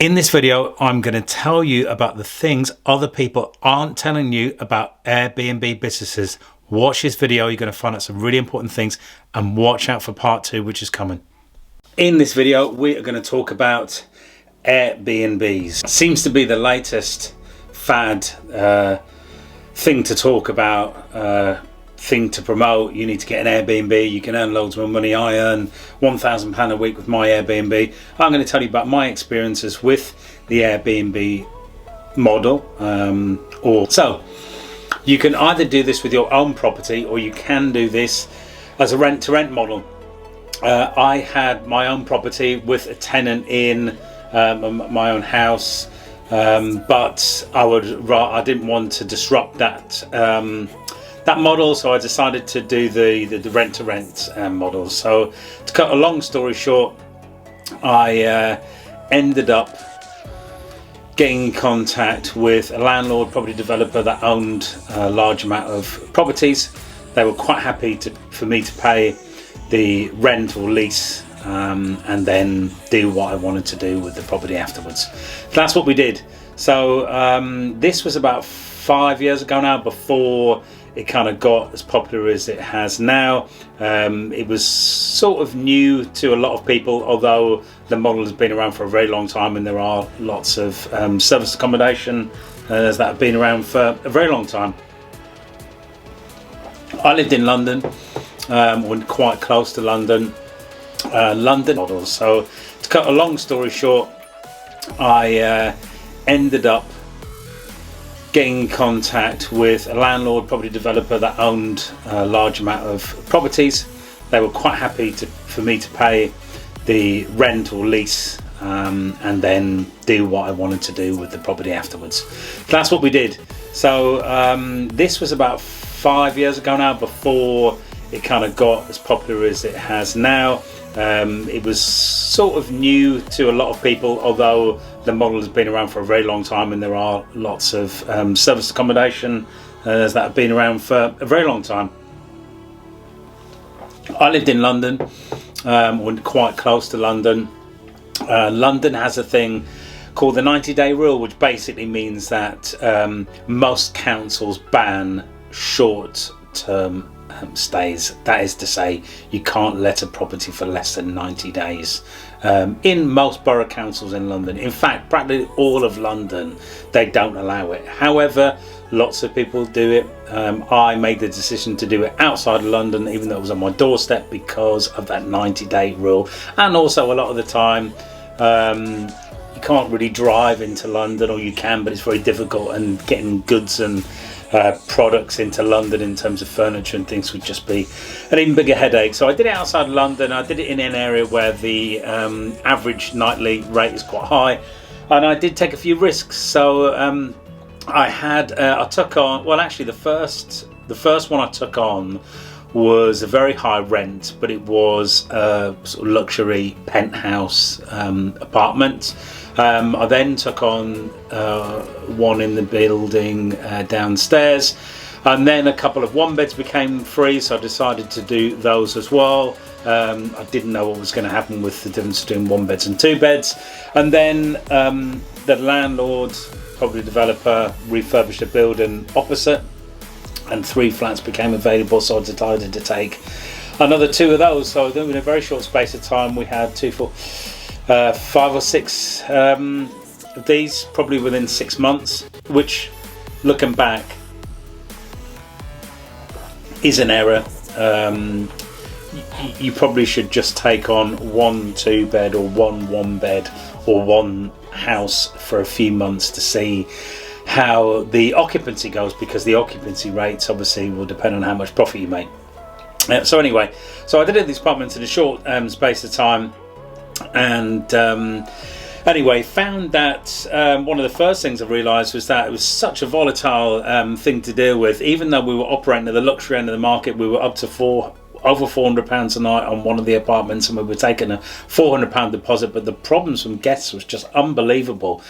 In this video, I'm going to tell you about the things other people aren't telling you about Airbnb businesses. Watch this video, you're going to find out some really important things, and watch out for part 2, which is coming. In this video, we are going to talk about Airbnbs. Seems to be the latest fad thing to talk about, thing to promote. You need to get an Airbnb, you can earn loads more money. I earn £1,000 a week with my Airbnb. I'm going to tell you about my experiences with the Airbnb model. So you can either do this with your own property, or you can do this as a rent-to-rent model. I had my own property with a tenant in my own house, but I didn't want to disrupt that model, so I decided to do the rent-to-rent model. So to cut a long story short, I ended up getting in contact with a landlord, property developer that owned a large amount of properties. They were quite happy for me to pay the rent or lease, and then do what I wanted to do with the property afterwards. That's what we did. So this was about 5 years ago now, before it kind of got as popular as it has now. It was sort of new to a lot of people, although the model has been around for a very long time, and there are lots of service accommodation that have been around for a very long time. I lived in London, or quite close to London. London models. So to cut a long story short, I ended up getting in contact with a landlord, property developer that owned a large amount of properties. They were quite happy for me to pay the rent or lease, and then do what I wanted to do with the property afterwards. That's what we did. So this was about 5 years ago now, before it kind of got as popular as it has now. It was sort of new to a lot of people, although the model has been around for a very long time, and there are lots of service accommodation that have been around for a very long time. I lived in London, or quite close to London. London has a thing called the 90-day rule, which basically means that most councils ban short-term stays. That is to say, you can't let a property for less than 90 days in most borough councils in London. In fact, practically all of London, they don't allow it. However, lots of people do it. I made the decision to do it outside of London, even though it was on my doorstep, because of that 90-day rule. And also, a lot of the time, you can't really drive into London, or you can, but it's very difficult, and getting goods and products into London in terms of furniture and things would just be an even bigger headache. So I did it outside of London. I did it in an area where the average nightly rate is quite high, and I did take a few risks. So I took on, well, actually the first one I took on was a very high rent, but it was a sort of luxury penthouse apartment. I then took on one in the building downstairs, and then a couple of one beds became free, so I decided to do those as well. I didn't know what was going to happen with the difference between one beds and two beds. And then the landlord, property developer, refurbished a building opposite, and 3 flats became available, so I decided to take another 2 of those. So then in a very short space of time, we had 5 or 6 of these, probably within 6 months, which, looking back, is an error. You probably should just take on 1 2-bed, or 1 1-bed, or 1 house for a few months to see how the occupancy goes, because the occupancy rates obviously will depend on how much profit you make. So anyway, so I did it in these apartments in a short space of time, and anyway, found that one of the first things I realised was that it was such a volatile thing to deal with. Even though we were operating at the luxury end of the market, we were up to over £400 a night on one of the apartments, and we were taking a £400 deposit. But the problems from guests was just unbelievable.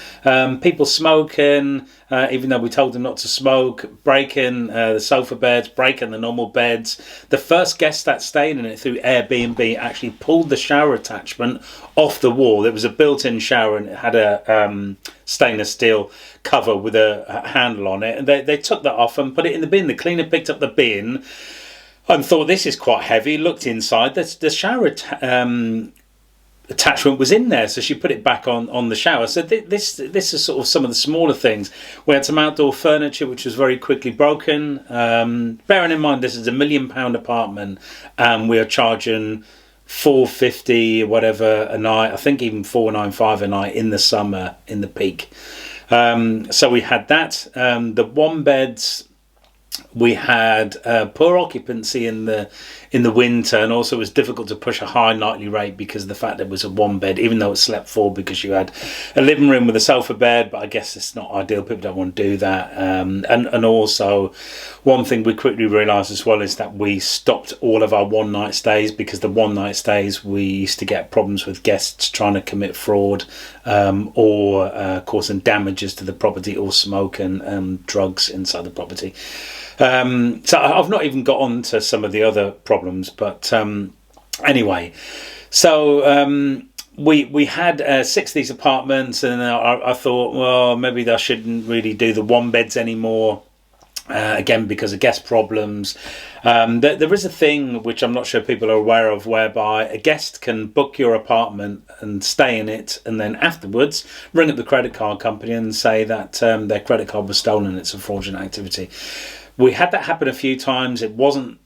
People smoking, even though we told them not to smoke, breaking the sofa beds, breaking the normal beds. The first guest that stayed in it through Airbnb actually pulled the shower attachment off the wall. It was a built-in shower, and it had a stainless steel cover with a handle on it, and they took that off and put it in the bin. The cleaner picked up the bin and thought, this is quite heavy. Looked inside, the shower attachment was in there, so she put it back on the shower. So this is sort of some of the smaller things. We had some outdoor furniture which was very quickly broken. Bearing in mind this is £1 million apartment, and we are charging £450 whatever a night, I think even £495 a night in the summer, in the peak. So we had that. The one beds, we had poor occupancy in the winter, and also it was difficult to push a high nightly rate because of the fact that it was a one bed, even though it slept full, because you had a living room with a sofa bed. But I guess it's not ideal. People don't want to do that. And also, one thing we quickly realised as well is that we stopped all of our one night stays, because the one night stays we used to get problems with guests trying to commit fraud, or causing damages to the property, or smoke and drugs inside the property. So I've not even got on to some of the other problems, but anyway, so we had 6 of these apartments, and I thought, well, maybe I shouldn't really do the one beds anymore, again because of guest problems. There is a thing which I'm not sure people are aware of, whereby a guest can book your apartment and stay in it, and then afterwards ring up the credit card company and say that their credit card was stolen. It's a fraudulent activity. We had that happen a few times. It wasn't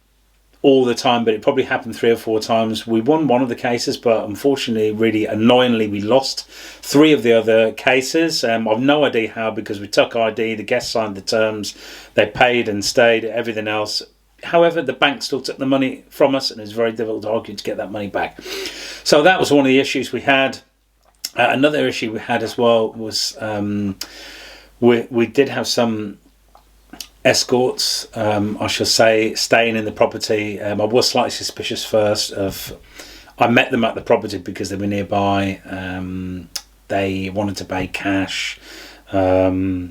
all the time, but it probably happened 3 or 4 times. We won one of the cases, but unfortunately, really annoyingly, we lost 3 of the other cases. I've no idea how, because we took ID, the guests signed the terms, they paid and stayed, everything else. However, the bank still took the money from us, and it was very difficult to argue to get that money back. So that was one of the issues we had. Another issue we had as well was we did have some escorts, I shall say, staying in the property. I was slightly suspicious first I met them at the property because they were nearby. They wanted to pay cash. It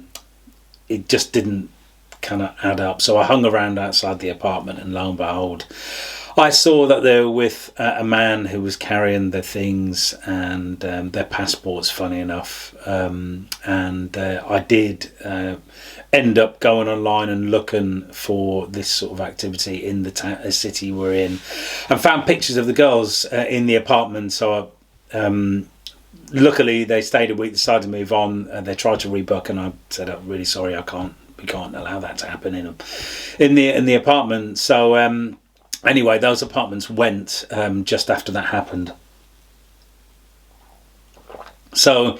just didn't kind of add up. So I hung around outside the apartment, and lo and behold, I saw that they were with a man who was carrying their things and their passports, funny enough. And I did end up going online and looking for this sort of activity in the city we're in, and found pictures of the girls in the apartment. So luckily they stayed a week, decided to move on. They tried to rebook, and I said, I'm really sorry, we can't allow that to happen in the apartment. So anyway, those apartments went just after that happened. So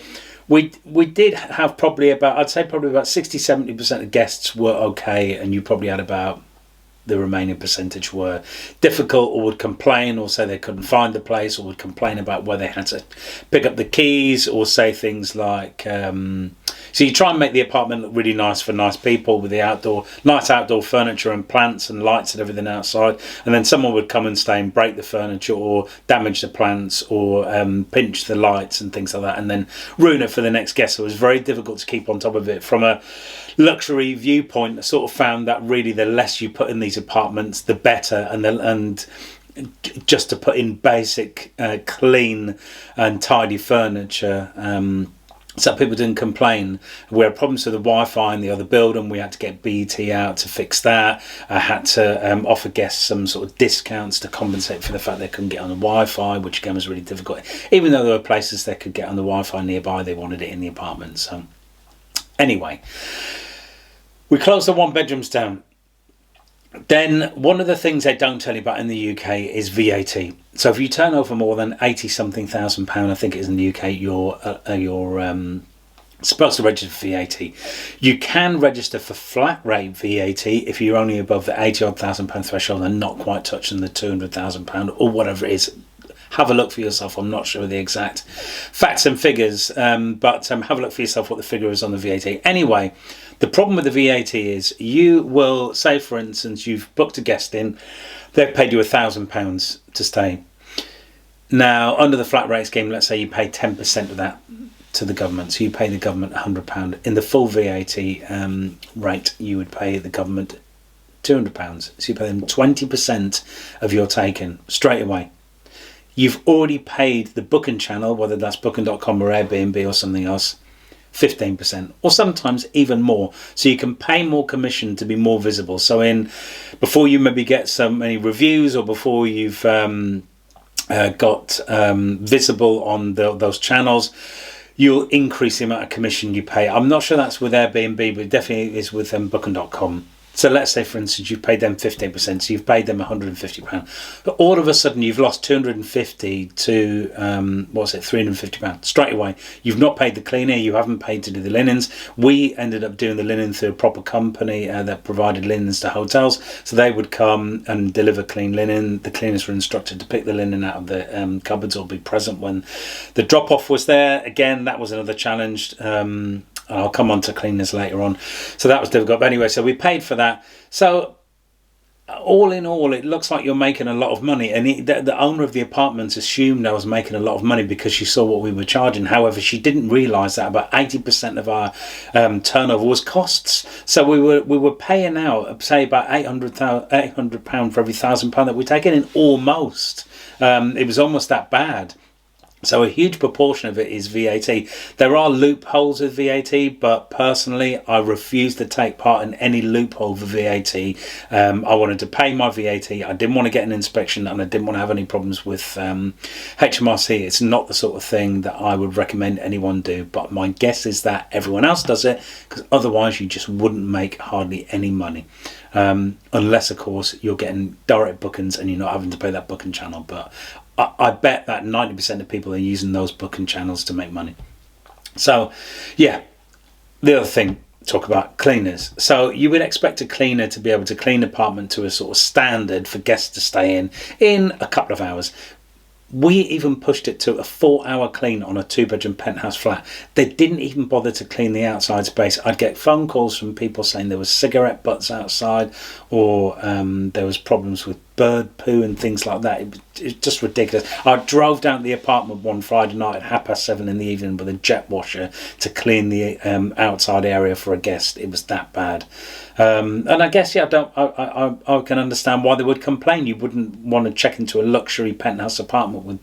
we did have probably about 60-70% of guests were okay, and you probably had about the remaining percentage were difficult, or would complain, or say they couldn't find the place, or would complain about where they had to pick up the keys, or say things like so you try and make the apartment look really nice for nice people, with the nice outdoor furniture and plants and lights and everything outside, and then someone would come and stay and break the furniture, or damage the plants, or pinch the lights and things like that, and then ruin it for the next guest. So it was very difficult to keep on top of it. From a luxury viewpoint, I sort of found that really the less you put in these apartments, the better, and just to put in basic clean and tidy furniture, so people didn't complain. We had problems with the Wi-Fi in the other building. We had to get BT out to fix that. I had to offer guests some sort of discounts to compensate for the fact they couldn't get on the Wi-Fi, which again was really difficult. Even though there were places they could get on the Wi-Fi nearby, they wanted it in the apartment. So anyway, we closed the 1 bedrooms down. Then one of the things they don't tell you about in the UK is VAT. So if you turn over more than 80 something thousand pound, I think it is in the UK, you're supposed to register for VAT. You can register for flat rate VAT if you're only above the 80 odd thousand pound threshold and not quite touching the 200,000 pound or whatever it is. Have a look for yourself. I'm not sure the exact facts and figures, but have a look for yourself what the figure is on the VAT. Anyway, the problem with the VAT is you will say, for instance, you've booked a guest in, they've paid you £1,000 to stay. Now, under the flat rate scheme, let's say you pay 10% of that to the government. So you pay the government £100. In the full VAT rate, you would pay the government £200. So you pay them 20% of your take-in straight away. You've already paid the booking channel, whether that's booking.com or Airbnb or something else, 15%, or sometimes even more. So you can pay more commission to be more visible. So before you maybe get so many reviews, or before you've got visible on those channels, you'll increase the amount of commission you pay. I'm not sure that's with Airbnb, but it definitely is with booking.com. So let's say, for instance, you've paid them 15%, so you've paid them £150. But all of a sudden, you've lost £250 to, £350 straight away. You've not paid the cleaner, you haven't paid to do the linens. We ended up doing the linen through a proper company that provided linens to hotels. So they would come and deliver clean linen. The cleaners were instructed to pick the linen out of the cupboards or be present when the drop-off was there. Again, that was another challenge. I'll come on to cleaners later on. So that was difficult. But anyway, so we paid for that. So all in all, it looks like you're making a lot of money. And the owner of the apartments assumed I was making a lot of money because she saw what we were charging. However, she didn't realise that about 80% of our turnover was costs. So we were paying out, say, about £800 for every £1,000 that we take in almost. It was almost that bad. So a huge proportion of it is VAT. There are loopholes with VAT, but personally, I refuse to take part in any loophole for VAT. I wanted to pay my VAT. I didn't want to get an inspection, and I didn't want to have any problems with HMRC. It's not the sort of thing that I would recommend anyone do. But my guess is that everyone else does it, because otherwise you just wouldn't make hardly any money. Unless, of course, you're getting direct bookings and you're not having to pay that booking channel. But I bet that 90% of people are using those booking channels to make money. So, yeah, the other thing, talk about cleaners. So you would expect a cleaner to be able to clean an apartment to a sort of standard for guests to stay in a couple of hours. We even pushed it to a 4-hour clean on a 2-bedroom penthouse flat. They didn't even bother to clean the outside space. I'd get phone calls from people saying there was cigarette butts outside, or there was problems with bird poo and things like that. It's just ridiculous. I drove down to the apartment one Friday night at 7:30 in the evening with a jet washer to clean the outside area for a guest. It was that bad. And I guess, I can understand why they would complain. You wouldn't want to check into a luxury penthouse apartment with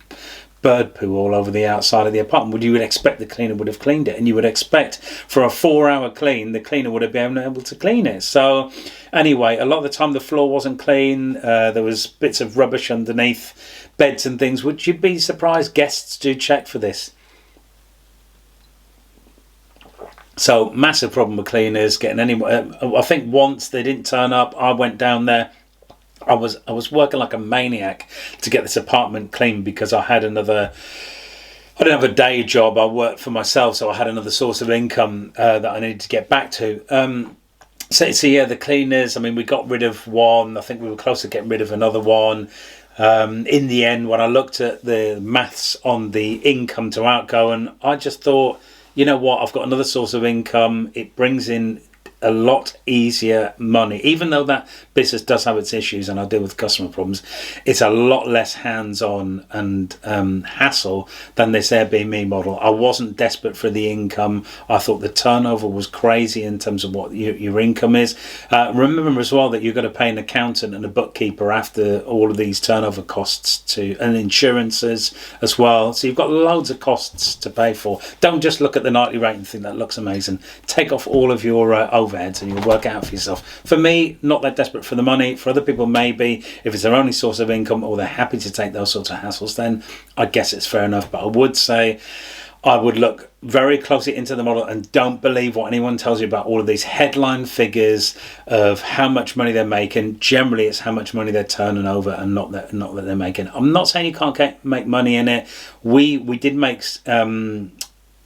bird poo all over the outside of the apartment. You would expect the cleaner would have cleaned it, and you would expect for a 4-hour clean, the cleaner would have been able to clean it. So anyway, a lot of the time the floor wasn't clean. There was bits of rubbish underneath beds and things. Would you be surprised guests do check for this? So massive problem with cleaners getting anyone. I think once they didn't turn up, I went down there. I was working like a maniac to get this apartment clean because I didn't have a day job. I worked for myself, so I had another source of income that I needed to get back to. So yeah, the cleaners. I mean, we got rid of one. I think we were close to getting rid of another one. In the end, when I looked at the maths on the income to outgoing, I just thought, you know what, I've got another source of income. It brings in a lot easier money. Even though that business does have its issues and I deal with customer problems, it's a lot less hands-on and hassle than this Airbnb model. I wasn't desperate for the income. I thought the turnover was crazy in terms of what your income is. Remember as well that you've got to pay an accountant and a bookkeeper after all of these turnover costs and insurances as well. So you've got loads of costs to pay for. Don't just look at the nightly rate and think that looks amazing. Take off all of your overheads and you'll work out for yourself. For me, not that desperate for the money. For other people, maybe if it's their only source of income or they're happy to take those sorts of hassles, then I guess it's fair enough. But I would say I would look very closely into the model and don't believe what anyone tells you about all of these headline figures of how much money they're making. Generally, it's how much money they're turning over and not that they're making. I'm not saying you can't make money in it. We did make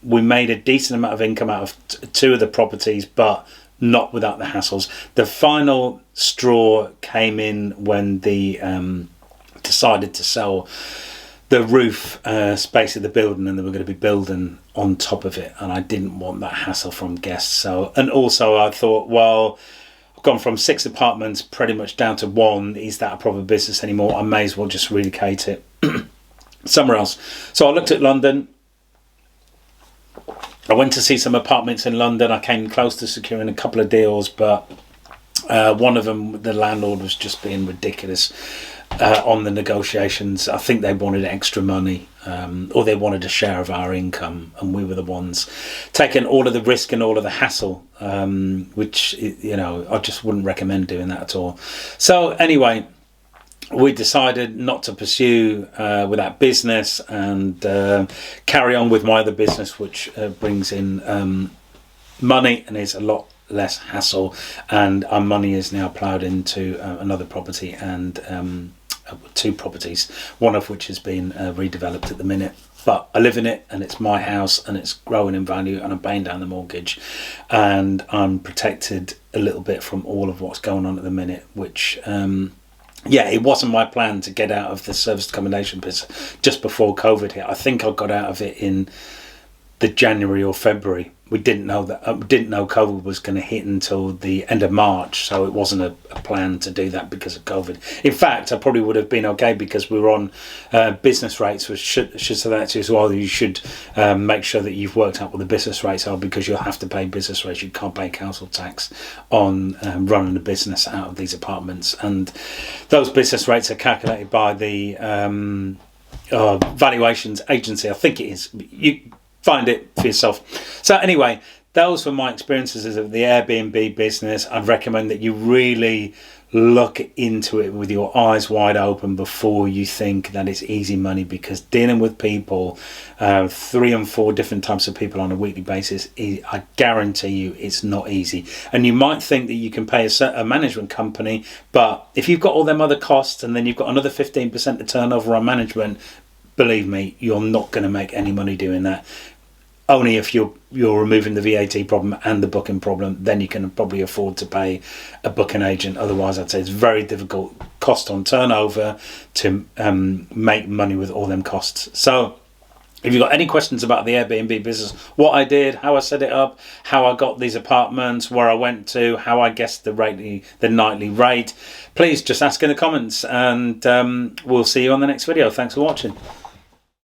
we made a decent amount of income out of 2 of the properties, but not without the hassles. The final straw came in when the decided to sell the roof space of the building, and they were going to be building on top of it, and I didn't want that hassle from guests. So, and also I thought, well, I've gone from 6 apartments pretty much down to 1. Is that a proper business anymore? I may as well just relocate it somewhere else. So I looked at London. I went to see some apartments in London. I came close to securing a couple of deals, but one of them, the landlord was just being ridiculous on the negotiations. I think they wanted extra money, or they wanted a share of our income, and we were the ones taking all of the risk and all of the hassle, which, you know, I just wouldn't recommend doing that at all. So anyway, we decided not to pursue with that business and carry on with my other business, which brings in money and is a lot less hassle, and our money is now ploughed into another property, and 2 properties, one of which has been redeveloped at the minute. But I live in it, and it's my house, and it's growing in value, and I'm paying down the mortgage, and I'm protected a little bit from all of what's going on at the minute, which yeah, it wasn't my plan to get out of the serviced accommodation business just before COVID hit. I think I got out of it in the January or February. We didn't know COVID was going to hit until the end of March, so it wasn't a plan to do that because of COVID. In fact, I probably would have been okay because we were on business rates, which should say that to you as well. You should make sure that you've worked out what the business rates are, because you'll have to pay business rates. You can't pay council tax on running a business out of these apartments, and those business rates are calculated by the valuations agency. I think it is. You find it for yourself. So anyway, those were my experiences of the Airbnb business. I'd recommend that you really look into it with your eyes wide open before you think that it's easy money, because dealing with people, 3 and 4 different types of people on a weekly basis, I guarantee you it's not easy. And you might think that you can pay a management company, but if you've got all them other costs and then you've got another 15% of turnover on management, believe me, you're not going to make any money doing that. Only if you're removing the VAT problem and the booking problem, then you can probably afford to pay a booking agent. Otherwise, I'd say it's very difficult cost on turnover to make money with all them costs. So if you've got any questions about the Airbnb business, what I did, how I set it up, how I got these apartments, where I went to, how I guessed the nightly rate, please just ask in the comments, and we'll see you on the next video. Thanks for watching.